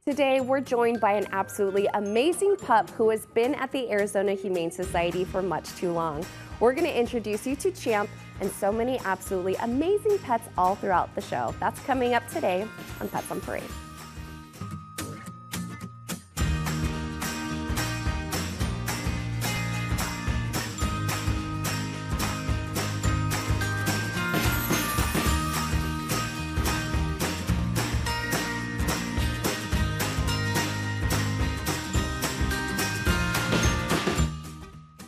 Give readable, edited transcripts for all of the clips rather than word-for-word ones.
Today, we're joined by an absolutely amazing pup who has been at the Arizona Humane Society for much too long. We're going to introduce you to Champ and so many absolutely amazing pets all throughout the show. That's coming up today on Pets on Parade.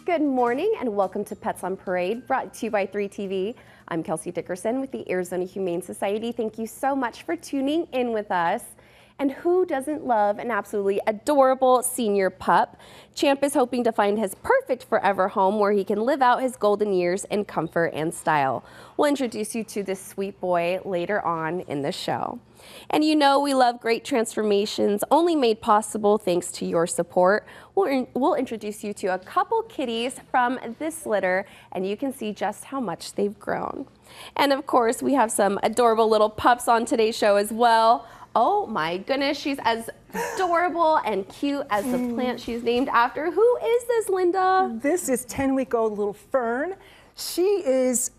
Good morning and welcome to Pets on Parade, brought to you by 3TV. I'm Kelsey Dickerson with the Arizona Humane Society. Thank you so much for tuning in with us. And who doesn't love an absolutely adorable senior pup? Champ is hoping to find his perfect forever home where he can live out his golden years in comfort and style. We'll introduce you to this sweet boy later on in the show. And you know we love great transformations, only made possible thanks to your support. We'll introduce you to a couple kitties from this litter, and you can see just how much they've grown. And of course, we have some adorable little pups on today's show as well. Oh my goodness, she's as adorable and cute as the plant she's named after. Who is this, Linda? This is 10-week-old little Fern. She is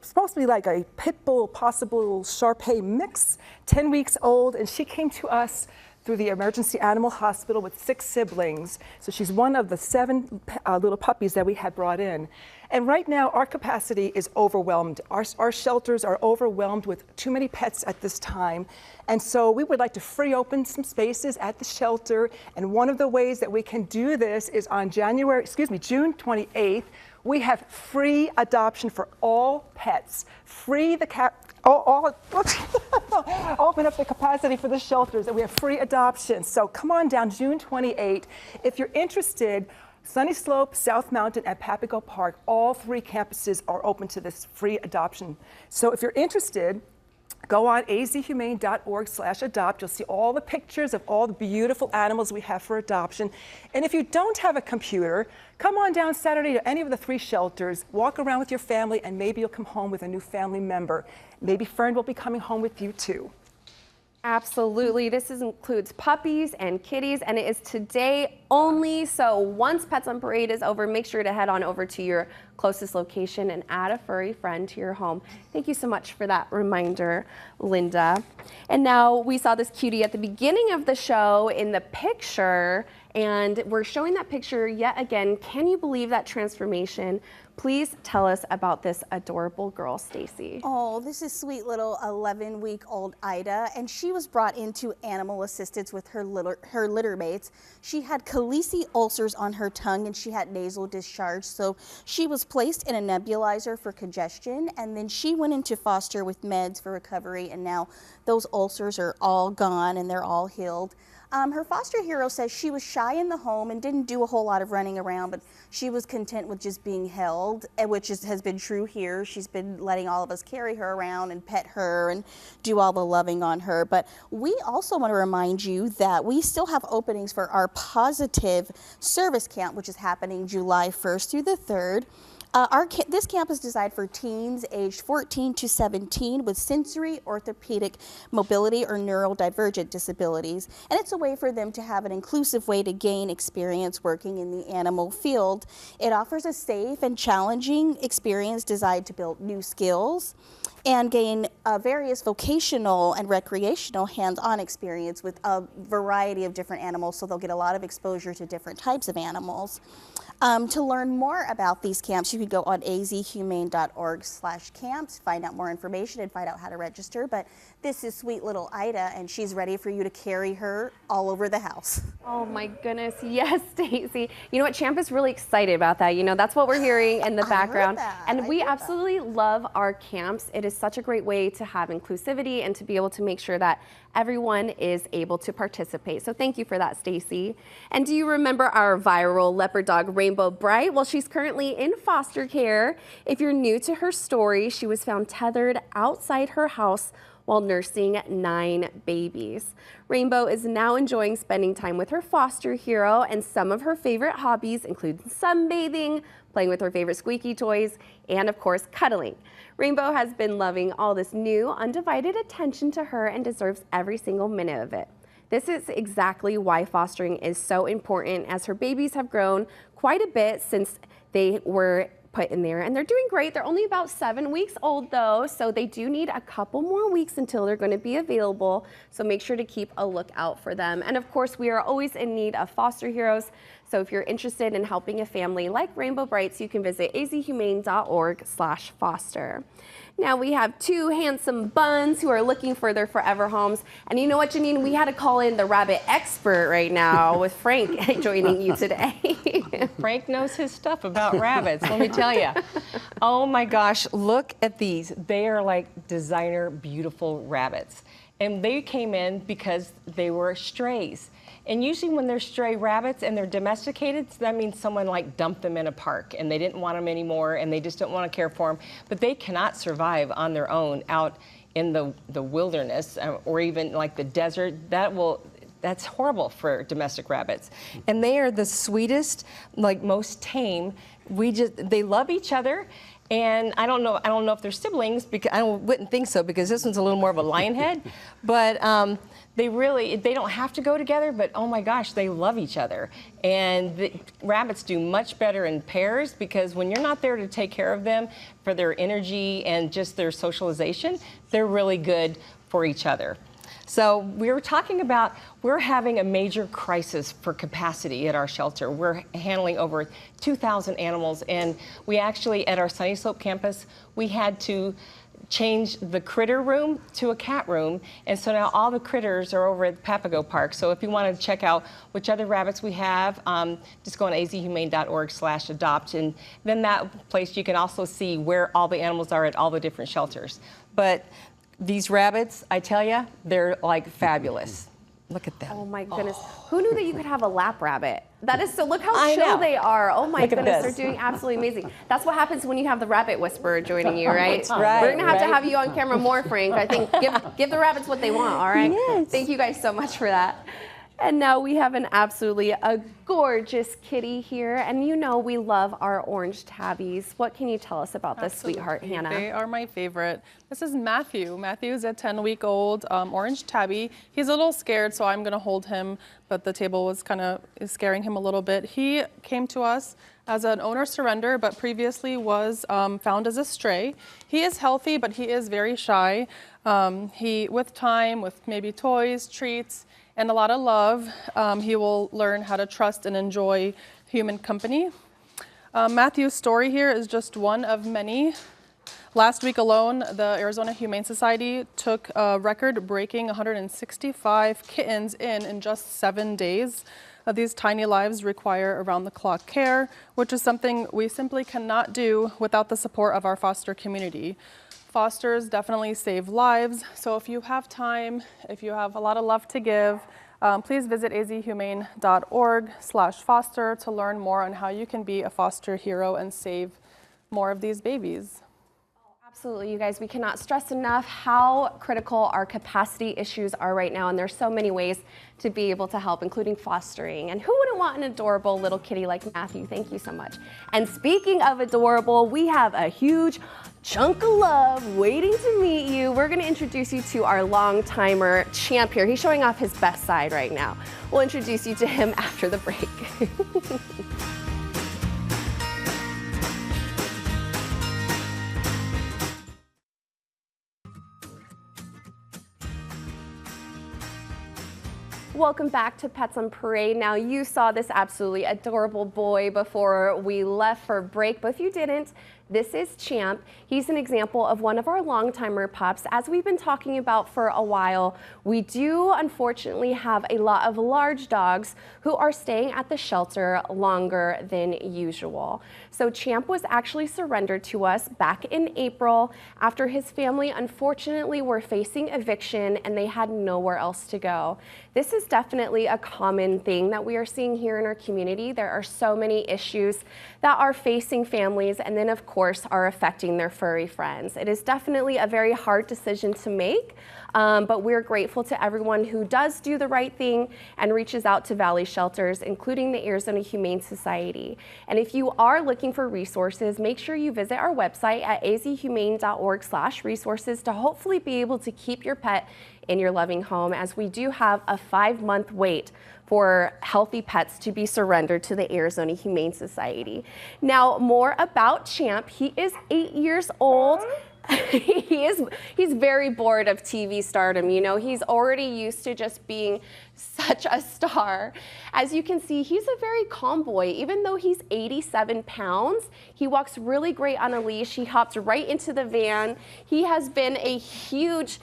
supposed to be like a pit bull, possible Shar-Pei mix, 10 weeks old, and she came to us through the emergency animal hospital with 6 siblings. So she's one of the 7 little puppies that we had brought in. And right now our capacity is overwhelmed. Our shelters are overwhelmed with too many pets at this time. And so we would like to free open some spaces at the shelter. And one of the ways that we can do this is on June 28th, we have free adoption for all pets. Free the cat. Open up the capacity for the shelters, and we have free adoption. So come on down June 28th. If you're interested, Sunny Slope, South Mountain, and Papago Park, all 3 campuses are open to this free adoption. So if you're interested, go on azhumane.org/adopt. You'll see all the pictures of all the beautiful animals we have for adoption. And if you don't have a computer, come on down Saturday to any of the 3 shelters, walk around with your family, and maybe you'll come home with a new family member. Maybe Fern will be coming home with you too. Absolutely. This includes puppies and kitties, and it is today only. So once Pets on Parade is over, make sure to head on over to your closest location and add a furry friend to your home. Thank you so much for that reminder, Linda. And now we saw this cutie at the beginning of the show in the picture, and we're showing that picture yet again. Can you believe that transformation? Please tell us about this adorable girl, Stacy. Oh, this is sweet little 11-week-old Ida, and she was brought into animal assistance with her litter mates. She had Khaleesi ulcers on her tongue and she had nasal discharge, so she was placed in a nebulizer for congestion, and then she went into foster with meds for recovery, and now those ulcers are all gone and they're all healed. Her foster hero says she was shy in the home and didn't do a whole lot of running around, but she was content with just being held, which has been true here. She's been letting all of us carry her around and pet her and do all the loving on her. But we also want to remind you that we still have openings for our Positive Service Camp, which is happening July 1st through the 3rd. This camp is designed for teens aged 14 to 17 with sensory, orthopedic, mobility, or neurodivergent disabilities. And it's a way for them to have an inclusive way to gain experience working in the animal field. It offers a safe and challenging experience designed to build new skills and gain various vocational and recreational hands-on experience with a variety of different animals, so they'll get a lot of exposure to different types of animals. To learn more about these camps, you can go on azhumane.org/camps, find out more information and find out how to register. But this is sweet little Ida, and she's ready for you to carry her all over the house. Oh my goodness, yes, Stacy. You know what, Champ is really excited about that. You know, that's what we're hearing in the background. And we absolutely love our camps. It is such a great way to have inclusivity and to be able to make sure that everyone is able to participate. So thank you for that, Stacy. And do you remember our viral leopard dog, Rainbow Bright? Well, she's currently in foster care. If you're new to her story, she was found tethered outside her house while nursing 9 babies. Rainbow is now enjoying spending time with her foster hero, and some of her favorite hobbies include sunbathing, playing with her favorite squeaky toys, and of course, cuddling. Rainbow has been loving all this new, undivided attention to her and deserves every single minute of it. This is exactly why fostering is so important, as her babies have grown quite a bit since they were put in there, and they're doing great. They're only about 7 weeks old though, so they do need a couple more weeks until they're going to be available, so make sure to keep a lookout for them. And of course, we are always in need of foster heroes, so if you're interested in helping a family like Rainbow Brights, you can visit azhumane.org/foster. Now we have two handsome buns who are looking for their forever homes. And you know what, Janine? We had to call in the rabbit expert right now with Frank joining you today. Frank knows his stuff about rabbits, let me tell you. Oh my gosh, look at these. They are like designer, beautiful rabbits. And they came in because they were strays. And usually when they're stray rabbits and they're domesticated, that means someone like dumped them in a park and they didn't want them anymore and they just don't want to care for them. But they cannot survive on their own out in the wilderness or even like the desert. That's horrible for domestic rabbits. And they are the sweetest, like most tame. They love each other. And I don't know if they're siblings, because I wouldn't think so, because this one's a little more of a lion head. But they don't have to go together, but oh my gosh, they love each other. And the rabbits do much better in pairs, because when you're not there to take care of them for their energy and just their socialization, they're really good for each other. So we were talking about, we're having a major crisis for capacity at our shelter. We're handling over 2,000 animals, and we actually, at our Sunny Slope campus, we had to change the critter room to a cat room, and so now all the critters are over at Papago Park. So if you want to check out which other rabbits we have, just go on azhumane.org/adopt, and then that place you can also see where all the animals are at all the different shelters. But these rabbits, I tell you, they're like fabulous. Look at them. Oh my goodness. Who knew that you could have a lap rabbit? That is so, look how chill they are. Oh my goodness, they're doing absolutely amazing. That's what happens when you have the rabbit whisperer joining you, right? Right. We're gonna have to have you on camera more, Frank. I think give the rabbits what they want, all right? Yes. Thank you guys so much for that. And now we have a gorgeous kitty here, and you know we love our orange tabbies. What can you tell us about this sweetheart, Hannah? They are my favorite. This is Matthew. Matthew's a 10-week-old orange tabby. He's a little scared, so I'm gonna hold him, but the table was is scaring him a little bit. He came to us as an owner surrender, but previously was found as a stray. He is healthy, but he is very shy. With time, with maybe toys, treats, and a lot of love, he will learn how to trust and enjoy human company. Matthew's story here is just one of many. Last week alone, the Arizona Humane Society took a record-breaking 165 kittens in just 7 days. These tiny lives require around-the-clock care, which is something we simply cannot do without the support of our foster community. Fosters definitely save lives, so if you have time, if you have a lot of love to give, please visit azhumane.org/foster to learn more on how you can be a foster hero and save more of these babies. Absolutely, you guys. We cannot stress enough how critical our capacity issues are right now, and there's so many ways to be able to help, including fostering. And who wouldn't want an adorable little kitty like Matthew? Thank you so much. And speaking of adorable, we have a huge chunk of love waiting to meet you. We're going to introduce you to our long-timer Champ here. He's showing off his best side right now. We'll introduce you to him after the break. Welcome back to Pets on Parade. Now, you saw this absolutely adorable boy before we left for break, but if you didn't, this is Champ. He's an example of one of our long-timer pups. As we've been talking about for a while, we do unfortunately have a lot of large dogs who are staying at the shelter longer than usual. So Champ was actually surrendered to us back in April after his family unfortunately were facing eviction and they had nowhere else to go. This is definitely a common thing that we are seeing here in our community. There are so many issues that are facing families and then of course are affecting their furry friends. It is definitely a very hard decision to make. But we're grateful to everyone who does do the right thing and reaches out to Valley Shelters, including the Arizona Humane Society. And if you are looking for resources, make sure you visit our website at azhumane.org/resources to hopefully be able to keep your pet in your loving home, as we do have a 5-month wait for healthy pets to be surrendered to the Arizona Humane Society. Now, more about Champ. He is 8 years old. He's very bored of TV stardom. You know, he's already used to just being such a star. As you can see, he's a very calm boy. Even though he's 87 pounds, he walks really great on a leash. He hops right into the van. He has been a huge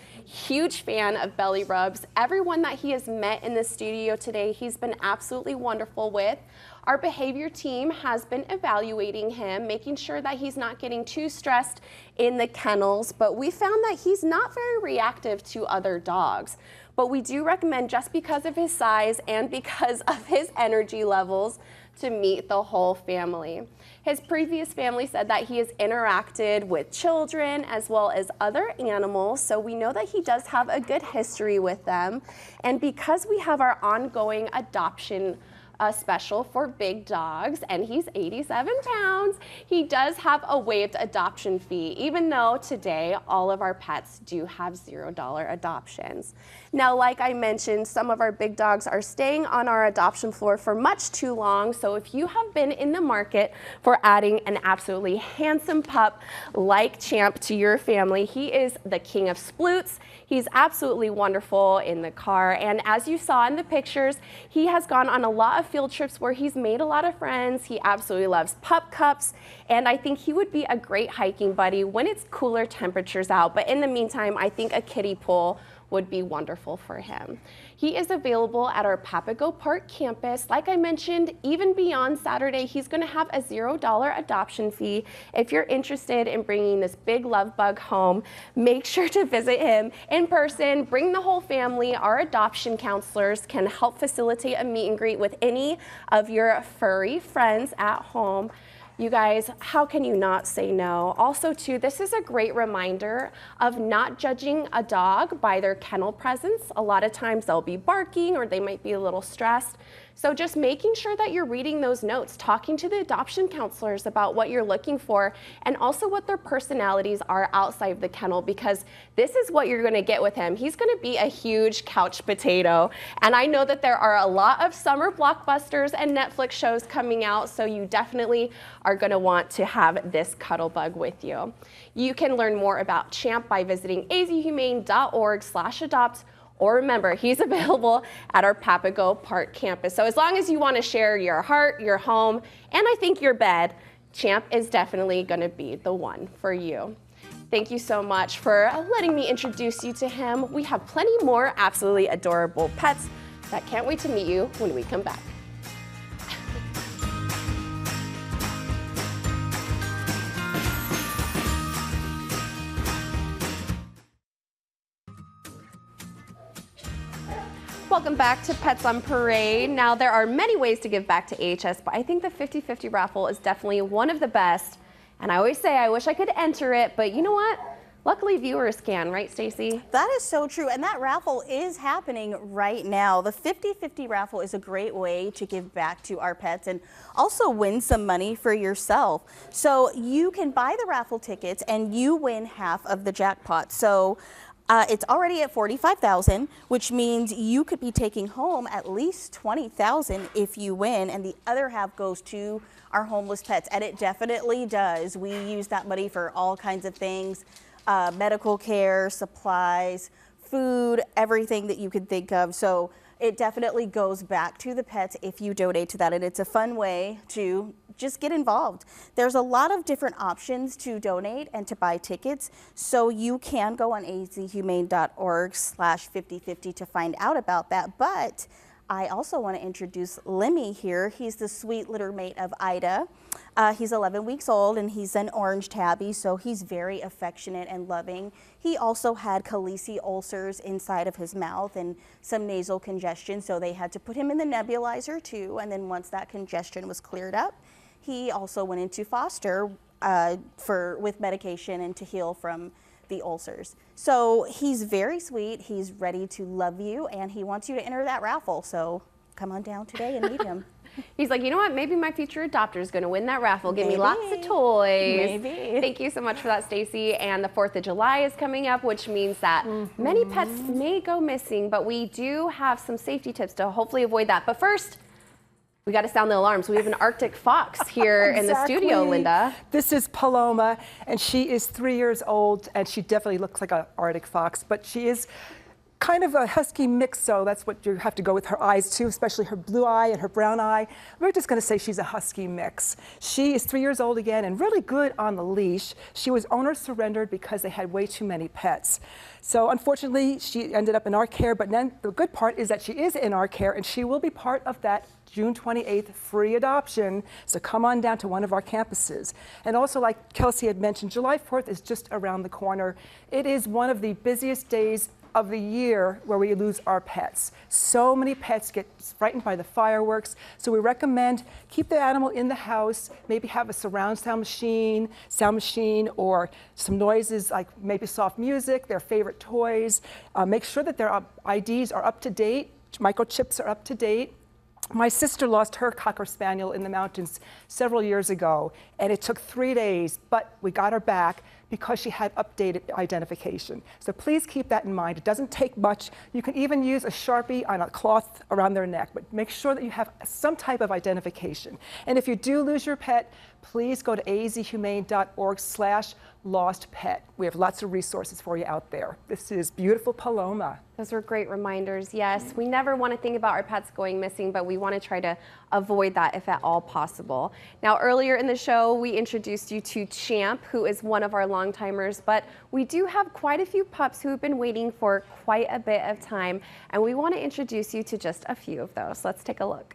fan of belly rubs. Everyone that he has met in the studio today, he's been absolutely wonderful with. Our behavior team has been evaluating him, making sure that he's not getting too stressed in the kennels, but we found that he's not very reactive to other dogs. But we do recommend, just because of his size and because of his energy levels, to meet the whole family. His previous family said that he has interacted with children as well as other animals, so we know that he does have a good history with them. And because we have our ongoing adoption special for big dogs, and he's 87 pounds, he does have a waived adoption fee, even though today all of our pets do have $0 adoptions. Now, like I mentioned, some of our big dogs are staying on our adoption floor for much too long, so if you have been in the market for adding an absolutely handsome pup like Champ to your family, he is the king of sploots. He's absolutely wonderful in the car, and as you saw in the pictures, he has gone on a lot of field trips where he's made a lot of friends. He absolutely loves pup cups, and I think he would be a great hiking buddy when it's cooler temperatures out. But in the meantime, I think a kiddie pool would be wonderful for him. He is available at our Papago Park campus. Like I mentioned, even beyond Saturday, he's going to have a $0 adoption fee. If you're interested in bringing this big love bug home, make sure to visit him in person. Bring the whole family. Our adoption counselors can help facilitate a meet and greet with any of your furry friends at home. You guys, how can you not say no? Also, too, this is a great reminder of not judging a dog by their kennel presence. A lot of times they'll be barking or they might be a little stressed. So just making sure that you're reading those notes, talking to the adoption counselors about what you're looking for, and also what their personalities are outside of the kennel, because this is what you're gonna get with him. He's gonna be a huge couch potato. And I know that there are a lot of summer blockbusters and Netflix shows coming out, so you definitely are gonna want to have this cuddle bug with you. You can learn more about Champ by visiting azhumane.org/adopt. Or remember, he's available at our Papago Park campus. So as long as you want to share your heart, your home, and I think your bed, Champ is definitely going to be the one for you. Thank you so much for letting me introduce you to him. We have plenty more absolutely adorable pets that can't wait to meet you when we come back. Welcome back to Pets on Parade. Now, there are many ways to give back to AHS, but I think the 50/50 raffle is definitely one of the best. And I always say I wish I could enter it, but you know what? Luckily, viewers can, right, Stacy? That is so true, and that raffle is happening right now. The 50/50 raffle is a great way to give back to our pets and also win some money for yourself. So you can buy the raffle tickets and you win half of the jackpot. So it's already at $45,000, which means you could be taking home at least $20,000 if you win, and the other half goes to our homeless pets, and it definitely does. We use that money for all kinds of things, medical care, supplies, food, everything that you could think of. So it definitely goes back to the pets if you donate to that, and it's a fun way to just get involved. There's a lot of different options to donate and to buy tickets, so you can go on azhumane.org/5050 to find out about that. But I also want to introduce Lemmy here. He's the sweet litter mate of Ida. He's 11 weeks old and he's an orange tabby, so he's very affectionate and loving. He also had Khaleesi ulcers inside of his mouth and some nasal congestion, so they had to put him in the nebulizer too. And then once that congestion was cleared up, he also went into foster with medication and to heal from the ulcers. So he's very sweet, he's ready to love you, and he wants you to enter that raffle. So come on down today and meet him. He's like, you know what? Maybe my future adopter is going to win that raffle. Give me Maybe. lots of toys. Maybe. Thank you so much for that, Stacy. And the 4th of July is coming up, which means that many pets may go missing, but we do have some safety tips to hopefully avoid that. But first, we got to sound the alarms. We have an Arctic fox here in the studio, Linda. This is Paloma, and she is 3 years old, and she definitely looks like an Arctic fox, but she is kind of a husky mix, so that's what you have to go with her eyes too, especially her blue eye and her brown eye. We're just going to say she's a husky mix. She is 3 years old again and really good on the leash. She was owner surrendered because they had way too many pets. So unfortunately, she ended up in our care, but then the good part is that she is in our care and she will be part of that June 28th free adoption. So come on down to one of our campuses. And also, like Kelsey had mentioned, July 4th is just around the corner. It is one of the busiest days of the year where we lose our pets. So many pets get frightened by the fireworks, so we recommend keep the animal in the house, maybe have a surround sound machine, or some noises like maybe soft music, their favorite toys. Make sure that their IDs are up to date, microchips are up to date. My sister lost her Cocker Spaniel in the mountains several years ago, and it took 3 days, but we got her back because she had updated identification. So please keep that in mind. It doesn't take much. You can even use a Sharpie on a cloth around their neck, but make sure that you have some type of identification. And if you do lose your pet, please go to azhumane.org/lostpet. We have lots of resources for you out there. This is beautiful Paloma. Those were great reminders. Yes, we never want to think about our pets going missing, but we want to try to avoid that if at all possible. Now, earlier in the show, we introduced you to Champ, who is one of our long-timers, but we do have quite a few pups who have been waiting for quite a bit of time, and we want to introduce you to just a few of those. Let's take a look.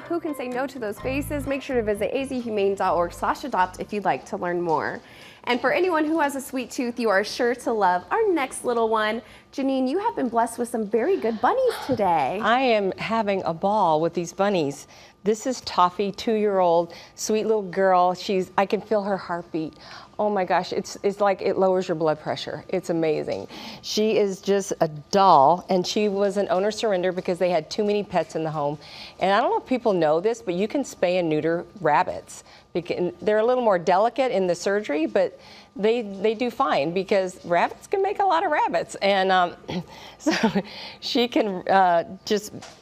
Who can say no to those faces? Make sure to visit azhumane.org/adopt if you'd like to learn more. And for anyone who has a sweet tooth, you are sure to love our next little one. Janine, you have been blessed with some very good bunnies today. I am having a ball with these bunnies. This is Toffee, 2-year-old, sweet little girl. I can feel her heartbeat. Oh my gosh, it's like it lowers your blood pressure. It's amazing. She is just a doll, and she was an owner surrender because they had too many pets in the home. And I don't know if people know this, but you can spay and neuter rabbits. They're a little more delicate in the surgery, but they do fine because rabbits can make a lot of rabbits. And so she can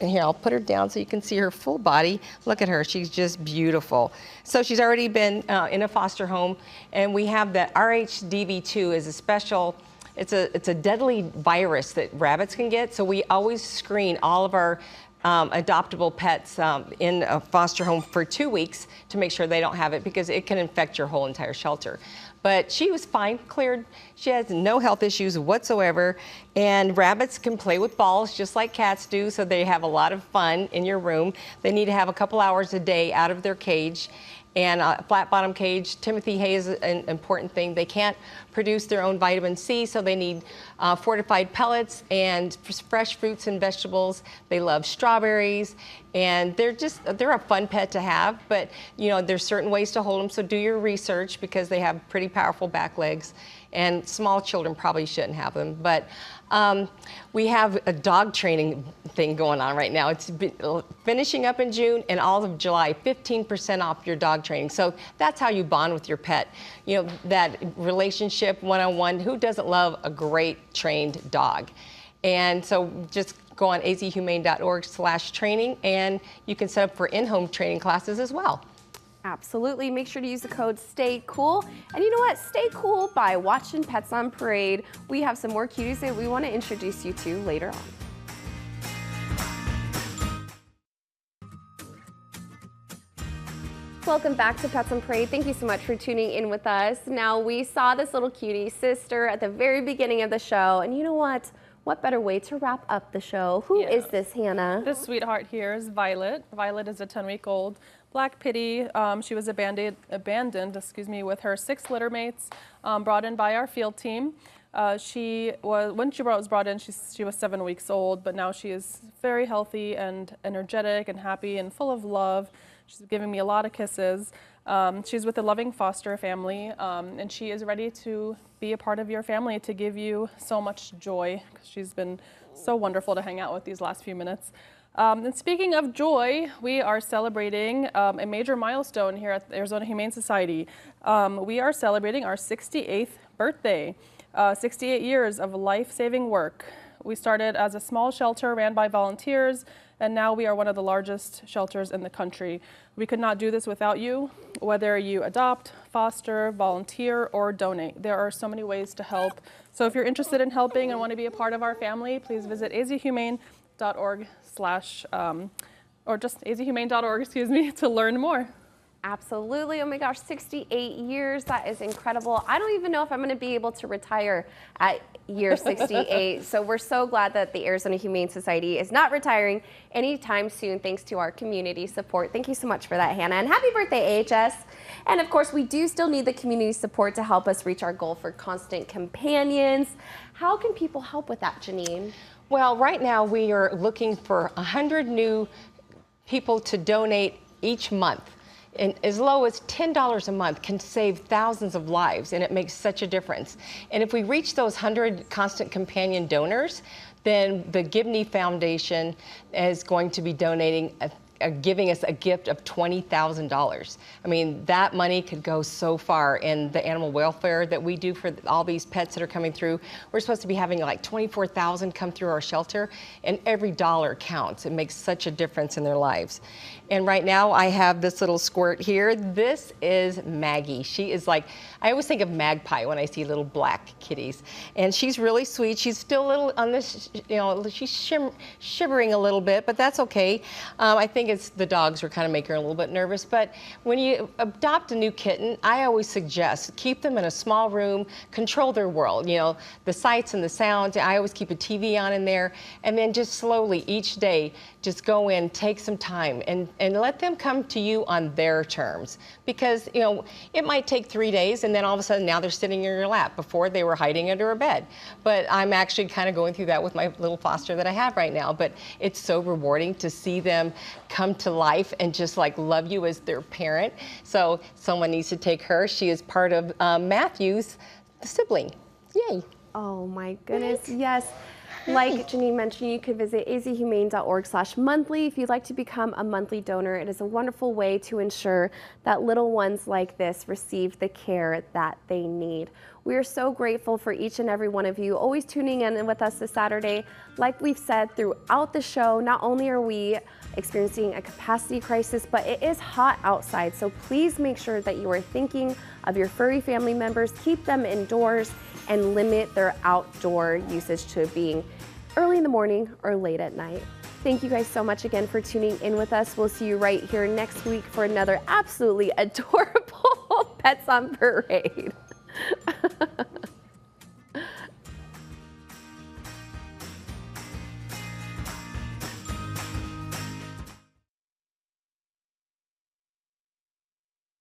here, I'll put her down so you can see her full body. Look at her, she's just beautiful. So she's already been in a foster home, and we have that RHDV2 is a special, it's a deadly virus that rabbits can get. So we always screen all of our adoptable pets in a foster home for 2 weeks to make sure they don't have it because it can infect your whole entire shelter. but she was fine, cleared. She has no health issues whatsoever. And rabbits can play with balls just like cats do, so they have a lot of fun in your room. They need to have a couple hours a day out of their cage. And a flat bottom cage, Timothy hay is an important thing. They can't produce their own vitamin C, so they need fortified pellets and fresh fruits and vegetables. They love strawberries, and they're a fun pet to have, but you know, there's certain ways to hold them, so do your research because they have pretty powerful back legs, and small children probably shouldn't have them. But we have a dog training thing going on right now. It's finishing up in June and all of July, 15% off your dog training. So that's how you bond with your pet. You know, that relationship one-on-one. Who doesn't love a great trained dog? And so just go on azhumane.org/training, and you can set up for in-home training classes as well. Absolutely. Make sure to use the code STAYCOOL. And you know what? Stay cool by watching Pets on Parade. We have some more cuties that we want to introduce you to later on. Welcome back to Pets on Parade. Thank you so much for tuning in with us. Now, we saw this little cutie sister at the very beginning of the show, and you know what? What better way to wrap up the show? Who is this, Hannah? This sweetheart here is Violet. Violet is a 10-week-old black pitty. She was abandoned, with her 6 litter mates, brought in by our field team. When she was brought in, she was 7 weeks old, but now she is very healthy and energetic and happy and full of love. She's giving me a lot of kisses. She's with a loving foster family, and she is ready to be a part of your family, to give you so much joy. She's been so wonderful to hang out with these last few minutes. And speaking of joy, we are celebrating a major milestone here at the Arizona Humane Society. We are celebrating our 68th birthday, 68 years of life-saving work. We started as a small shelter ran by volunteers, and now we are one of the largest shelters in the country. We could not do this without you, whether you adopt, foster, volunteer, or donate. There are so many ways to help. So if you're interested in helping and want to be a part of our family, please visit azhumane.org or just azhumane.org, to learn more. Absolutely. Oh my gosh, 68 years. That is incredible. I don't even know if I'm going to be able to retire at year 68. So we're so glad that the Arizona Humane Society is not retiring anytime soon, thanks to our community support. Thank you so much for that, Hannah. And happy birthday, AHS. And of course, we do still need the community support to help us reach our goal for constant companions. How can people help with that, Janine? Well, right now we are looking for 100 new people to donate each month. And as low as $10 a month can save thousands of lives, and it makes such a difference. And if we reach those 100 constant companion donors, then the Give Me Foundation is going to be donating giving us a gift of $20,000. I mean, that money could go so far in the animal welfare that we do for all these pets that are coming through. We're supposed to be having like 24,000 come through our shelter, and every dollar counts. It makes such a difference in their lives. And right now I have this little squirt here. This is Maggie. She is like, I always think of Magpie when I see little black kitties. And she's really sweet. She's still a little on this, you know, she's shivering a little bit, but that's okay. I think it's the dogs were kind of making her a little bit nervous. But when you adopt a new kitten, I always suggest keep them in a small room, control their world, you know, the sights and the sounds. I always keep a TV on in there, and then just slowly each day, just go in, take some time, and let them come to you on their terms. Because, you know, it might take 3 days, and then all of a sudden now they're sitting in your lap. Before they were hiding under a bed. But I'm actually kind of going through that with my little foster that I have right now. But it's so rewarding to see them come to life and just like love you as their parent. So someone needs to take her. She is part of Matthew's sibling. Yay. Oh my goodness, yes. Like Janine mentioned, you could visit azhumane.org/monthly if you'd like to become a monthly donor. It is a wonderful way to ensure that little ones like this receive the care that they need. We are so grateful for each and every one of you always tuning in with us this Saturday. Like we've said throughout the show, not only are we experiencing a capacity crisis, but it is hot outside. So please make sure that you are thinking of your furry family members, keep them indoors, and limit their outdoor usage to being early in the morning or late at night. Thank you guys so much again for tuning in with us. We'll see you right here next week for another absolutely adorable Pets on Parade.